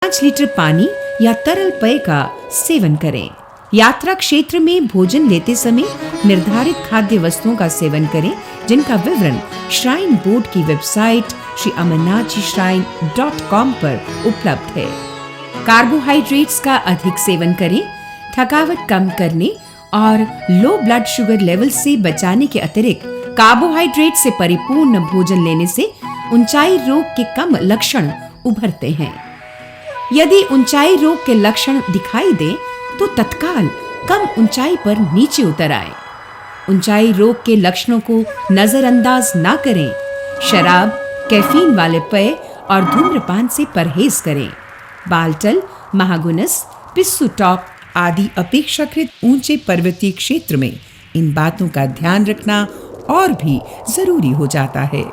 5 litre पानी या तरल पेय का सेवन करें। यात्रा क्षेत्र में भोजन लेते समय निर्धारित खाद्य वस्तुओं का सेवन करें, जिनका विवरण श्राइन बोर्ड की वेबसाइट श्रीअमरनाथजीश्राइन.com पर उपलब्ध है। कार्बोहाइड्रेट्स का अधिक सेवन करें। थकावट कम करने और लो ब्लड शुगर लेवल से बचाने के अतिरिक्त कार्बोहाइड्रेट से परिपूर्ण भोजन लेने से ऊंचाई रोग के कम लक्षण उभरते हैं। यदि ऊंचाई रोग के लक्षण दिखाई दें तो तत्काल कम ऊंचाई पर नीचे उतर आए। ऊंचाई रोग के लक्षणों को नजरअंदाज ना करें। शराब, कैफीन वाले पेय और धूम्रपान से परहेज करें। बाल्टल, महागुनस, पिस्सू टॉप आदि अपेक्षाकृत ऊंचे पर्वतीय क्षेत्र में इन बातों का ध्यान रखना और भी जरूरी हो जाता है।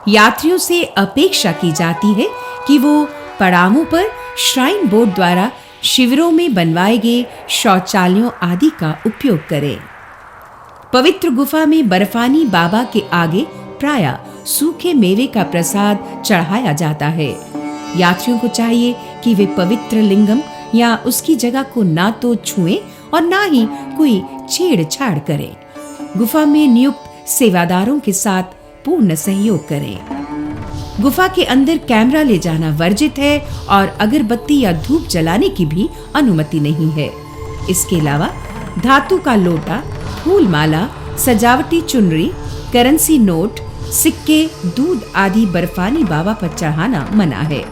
यात्रियों से अपेक्षा की जाती है कि वो पड़ावों पर श्राइन बोर्ड द्वारा शिविरों में बनवाए गए शौचालयों आदि का उपयोग करें। पवित्र गुफा में बर्फानी बाबा के आगे प्रायः सूखे मेवे का प्रसाद चढ़ाया जाता है। यात्रियों को चाहिए कि वे पवित्र लिंगम या उसकी जगह को ना तो छुएं और ना ही कोई छेड़छाड़ करें। गुफा में नियुक्त सेवादारों के साथ पूर्ण सहयोग करें। गुफा के अंदर कैमरा ले जाना वर्जित है और अगरबत्ती या धूप जलाने की भी अनुमति नहीं है। इसके अलावा धातु का लोटा, फूल माला, सजावटी चुनरी, करेंसी नोट, सिक्के, दूध आदि बर्फानी बाबा पर चढ़ाना मना है।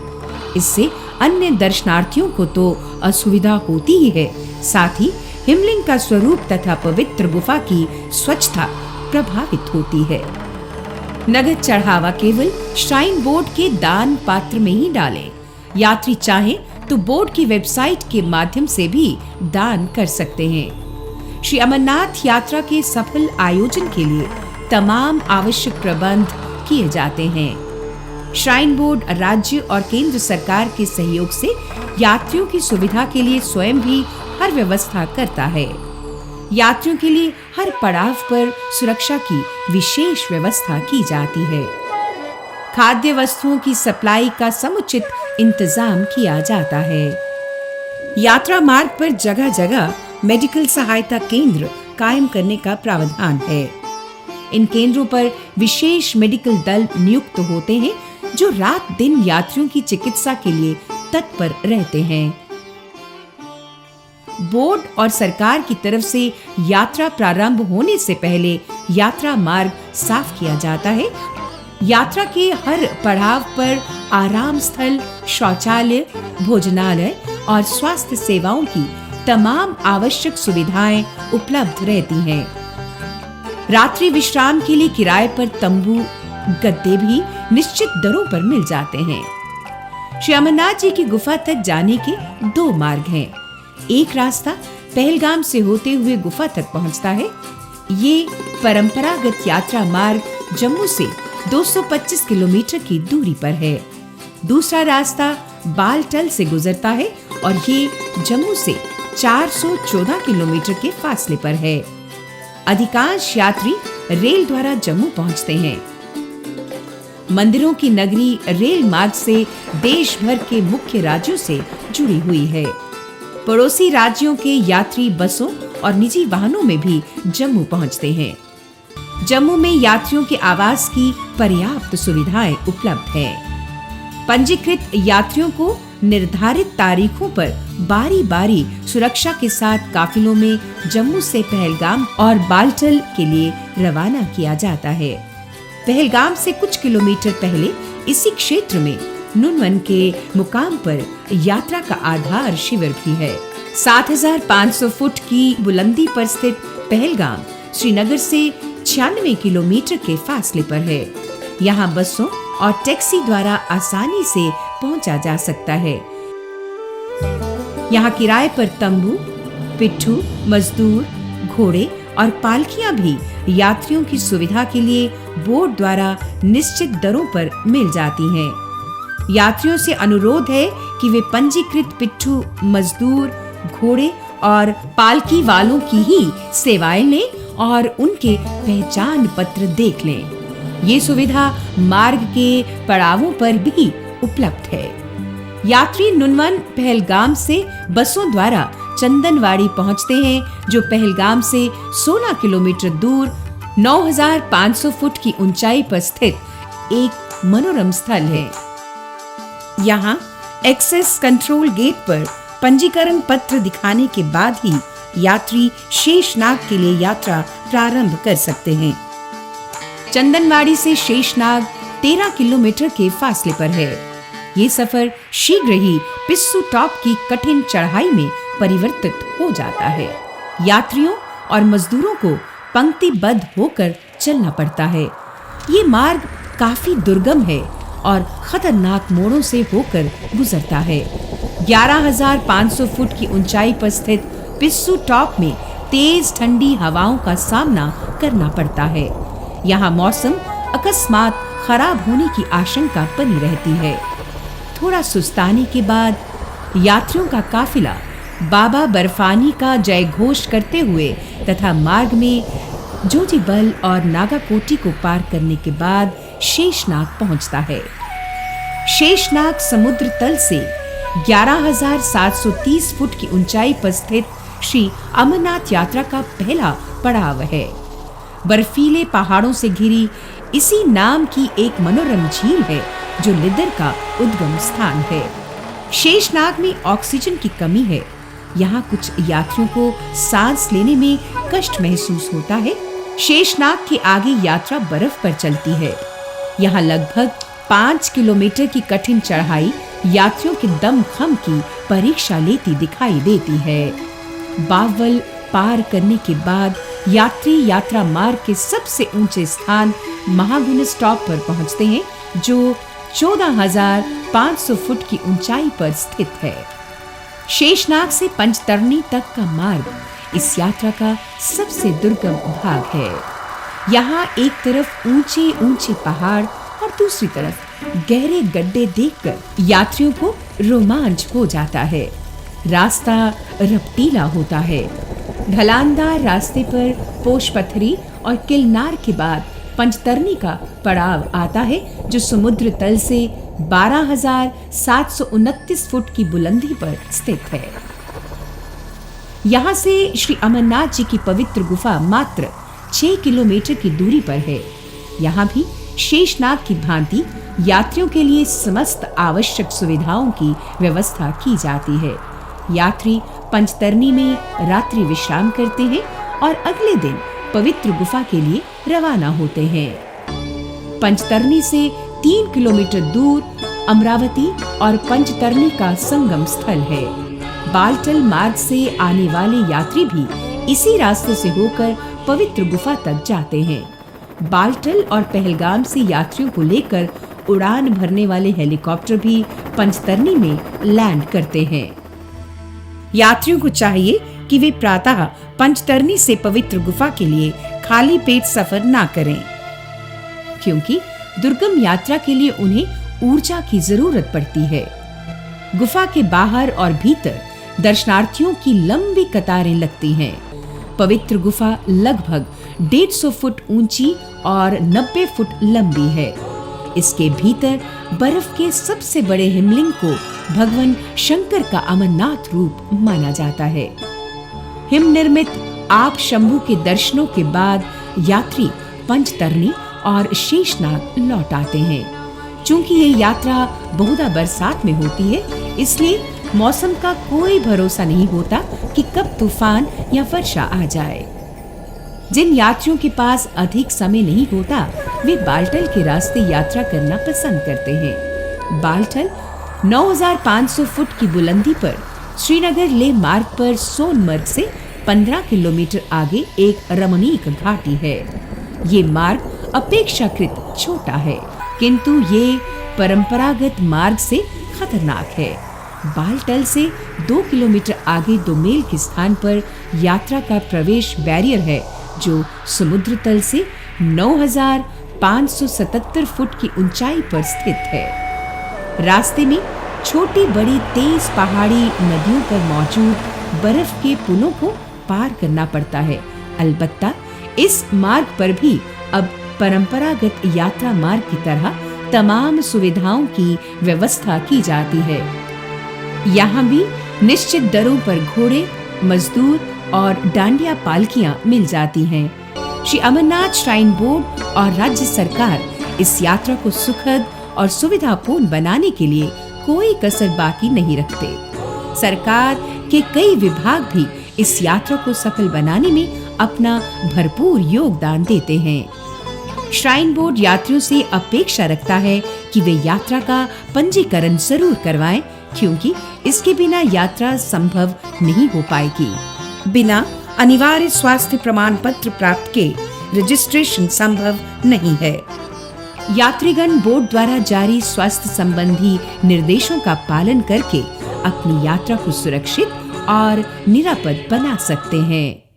इससे अन्य दर्शनार्थियों को तो असुविधा होती ही है, साथ ही हिमलिंग का स्वरूप तथा पवित्र गुफा की स्वच्छता प्रभावित होती है। नगद चढ़ावा केवल श्राइन बोर्ड के दान पात्र में ही डालें। यात्री चाहें तो बोर्ड की वेबसाइट के माध्यम से भी दान कर सकते हैं। श्री अमरनाथ यात्रा के सफल आयोजन के लिए तमाम आवश्यक प्रबंध किए जाते हैं। श्राइन बोर्ड राज्य और केंद्र सरकार के सहयोग से यात्रियों की सुविधा के लिए स्वयं भी हर व्यवस्था करता है। यात्रियों के लिए हर पड़ाव पर सुरक्षा की विशेष व्यवस्था की जाती है। खाद्य वस्तुओं की सप्लाई का समुचित इंतजाम किया जाता है। यात्रा मार्ग पर जगह जगह मेडिकल सहायता केंद्र कायम करने का प्रावधान है। इन केंद्रों पर विशेष मेडिकल दल नियुक्त होते हैं जो रात दिन यात्रियों की चिकित्सा के लिए तत्पर रहते हैं। बोर्ड और सरकार की तरफ से यात्रा प्रारंभ होने से पहले यात्रा मार्ग साफ किया जाता है। यात्रा के हर पड़ाव पर आराम स्थल, शौचालय, भोजनालय और स्वास्थ्य सेवाओं की तमाम आवश्यक सुविधाएं उपलब्ध रहती हैं। रात्रि विश्राम के लिए किराए पर तंबू, गद्दे भी निश्चित दरों पर मिल जाते हैं। श्री अमरनाथ जी की गुफा तक जाने के 2 मार्ग हैं। एक रास्ता पहलगाम से होते हुए गुफा तक पहुंचता है। ये परंपरागत यात्रा मार्ग जम्मू से 225 किलोमीटर की दूरी पर है। दूसरा रास्ता बालटल से गुजरता है और ये जम्मू से 414 किलोमीटर के फासले पर है। अधिकांश यात्री रेल द्वारा जम्मू पहुंचते हैं। मंदिरों की नगरी रेल मार्ग से देश भर के मुख्य राज्यों से जुड़ी हुई है। पड़ोसी राज्यों के यात्री बसों और निजी वाहनों में भी जम्मू पहुंचते हैं। जम्मू में यात्रियों के आवास की पर्याप्त सुविधाएं उपलब्ध है। पंजीकृत यात्रियों को निर्धारित तारीखों पर बारी बारी सुरक्षा के साथ काफिलों में जम्मू से पहलगाम और बालटल के लिए रवाना किया जाता है। पहलगाम से कुछ किलोमीटर पहले इसी क्षेत्र में नुनवन के मुकाम पर यात्रा का आधार शिविर भी है। 7500 फुट की बुलंदी पर स्थित पहलगाम श्रीनगर से 96 किलोमीटर के फासले पर है। यहाँ बसों और टैक्सी द्वारा आसानी से पहुंचा जा सकता है। यहाँ किराए पर तंबू, पिट्ठू, मजदूर, घोड़े और पालकियां भी यात्रियों की सुविधा के लिए बोर्ड द्वारा निश्चित दरों पर मिल जाती हैं। यात्रियों से अनुरोध है कि वे पंजीकृत पिट्ठू, मजदूर, घोड़े और पालकी वालों की ही सेवाएं लें और उनके पहचान पत्र देख लें। ये सुविधा मार्ग के पड़ावों पर भी उपलब्ध है। यात्री नुनवन पहलगाम से बसों द्वारा चंदनवाड़ी पहुंचते हैं, जो पहलगाम से 16 किलोमीटर दूर 9,500 फुट की ऊंचाई पर स्थित एक मनोरम स्थल है। यहाँ एक्सेस कंट्रोल गेट पर पंजीकरण पत्र दिखाने के बाद ही यात्री शेषनाग के लिए यात्रा प्रारंभ कर सकते हैं। चंदनवाड़ी से शेषनाग 13 किलोमीटर के फासले पर है। ये सफर शीघ्र ही पिस्सू टॉप की कठिन चढ़ाई में परिवर्तित हो जाता है। यात्रियों और मजदूरों को पंक्तिबद्ध होकर चलना पड़ता है। ये मार्ग काफी दुर्गम है और खतरनाक मोड़ों से होकर गुजरता है। 11,500 फुट की ऊंचाई पर स्थित पिस्सू टॉप में तेज ठंडी हवाओं का सामना करना पड़ता है। यहाँ मौसम अकस्मात खराब होने की आशंका बनी रहती है। थोड़ा सुस्ताने के बाद यात्रियों का काफिला बाबा बर्फानी का जय घोष करते हुए तथा मार्ग में जोजीबल और नागाकोटी को पार करने के बाद शेषनाग पहुंचता है। शेषनाग समुद्र तल से 11,730 फुट की ऊंचाई पर स्थित श्री अमरनाथ यात्रा का पहला पड़ाव है। बर्फीले पहाड़ों से घिरी इसी नाम की एक मनोरम झील है, जो लिदर का उद्गम स्थान है। शेषनाग में ऑक्सीजन की कमी है। यहाँ कुछ यात्रियों को सांस लेने में कष्ट महसूस होता है। शेषनाग के आगे यात्रा बर्फ पर चलती है। यहाँ लगभग 5 किलोमीटर की कठिन चढ़ाई यात्रियों के दमखम की परीक्षा लेती दिखाई देती है। बावल पार करने के बाद यात्री यात्रा मार्ग के सबसे ऊंचे स्थान महागुण स्टॉप पर पहुंचते हैं, जो 14,500 फुट की ऊंचाई पर स्थित है। शेषनाग से पंचतरणी तक का मार्ग इस यात्रा का सबसे दुर्गम भाग है। यहाँ एक तरफ ऊंचे ऊंचे पहाड़ और दूसरी तरफ गहरे गड्ढे देखकर यात्रियों को रोमांच हो जाता है। रास्ता रपटीला होता है। ढलानदार रास्ते पर पोशपथरी और किलनार के बाद पंचतरणी का पड़ाव आता है, जो समुद्र तल से 12,729 फुट की बुलंदी पर स्थित है। यहाँ से श्री अमरनाथ जी की पवित्र गुफा मात्र 6 किलोमीटर की दूरी पर है। यहाँ भी शेषनाग की भांति यात्रियों के लिए समस्त आवश्यक सुविधाओं की व्यवस्था की जाती है। यात्री पंचतरणी में रात्रि विश्राम करते हैं और अगले दिन पवित्र गुफा के लिए रवाना होते हैं। पंचतरणी से 3 किलोमीटर दूर अमरावती और पंचतरणी का संगम स्थल है। बालटल मार्ग से आने वाले यात्री भी इसी रास्ते से होकर पवित्र गुफा तक जाते हैं। बालटल और पहलगाम से यात्रियों को लेकर उड़ान भरने वाले हेलीकॉप्टर भी पंचतरणी में लैंड करते हैं। यात्रियों को चाहिए कि वे प्रातः पंचतरणी से पवित्र गुफा के लिए खाली पेट सफर ना करें, क्योंकि दुर्गम यात्रा के लिए उन्हें ऊर्जा की जरूरत पड़ती है। गुफा के बाहर और भीतर दर्शनार्थियों की लंबी कतारें लगती हैं। पवित्र गुफा लगभग 150 फुट ऊंची और 90 फुट लंबी है। इसके भीतर बर्फ के सबसे बड़े हिमलिंग को भगवान शंकर का अमरनाथ रूप माना जाता है। हिम निर्मित आप शंभु के दर्शनों के बाद यात्री पंचतरणी और शेषनाग लौट आते हैं। चूंकि ये यात्रा बहुधा बरसात में होती है, इसलिए मौसम का कोई भरोसा नहीं होता कि कब तूफान या वर्षा आ जाए। जिन यात्रियों के पास अधिक समय नहीं होता, वे बालटल के रास्ते यात्रा करना पसंद करते हैं। बालटल 9,500 फुट की बुलंदी पर श्रीनगर लेह मार्ग पर सोनमर्ग से 15 किलोमीटर आगे एक रमणीक घाटी है। ये मार्ग अपेक्षाकृत छोटा है, किंतु ये परंपरागत मार्ग से खतरनाक है। बालटल से 2 किलोमीटर आगे 2 मील के स्थान पर यात्रा का प्रवेश बैरियर है, जो समुद्र तल से 9,577 फुट की ऊंचाई पर स्थित है। रास्ते में छोटी बड़ी तेज पहाड़ी नदियों पर मौजूद बर्फ के पुलों को पार करना पड़ता है। अलबत्ता इस मार्ग पर भी अब परंपरागत यात्रा मार्ग की तरह तमाम सुविधाओं की व्यवस्था की जाती है। यहाँ भी निश्चित दरों पर घोड़े, मजदूर और डांडिया पालकियां मिल जाती हैं। श्री अमरनाथ श्राइन बोर्ड और राज्य सरकार इस यात्रा को सुखद और सुविधापूर्ण बनाने के लिए कोई कसर बाकी नहीं रखते। सरकार के कई विभाग भी इस यात्रा को सफल बनाने में अपना भरपूर योगदान देते हैं। श्राइन बोर्ड यात्रियों से अपेक्षा रखता है कि वे यात्रा का पंजीकरण जरूर करवाएं, क्योंकि इसके बिना यात्रा संभव नहीं हो पाएगी। बिना अनिवार्य स्वास्थ्य प्रमाण पत्र प्राप्त के रजिस्ट्रेशन संभव नहीं है। यात्रीगण बोर्ड द्वारा जारी स्वास्थ्य संबंधी निर्देशों का पालन करके अपनी यात्रा को सुरक्षित और निरापद बना सकते हैं।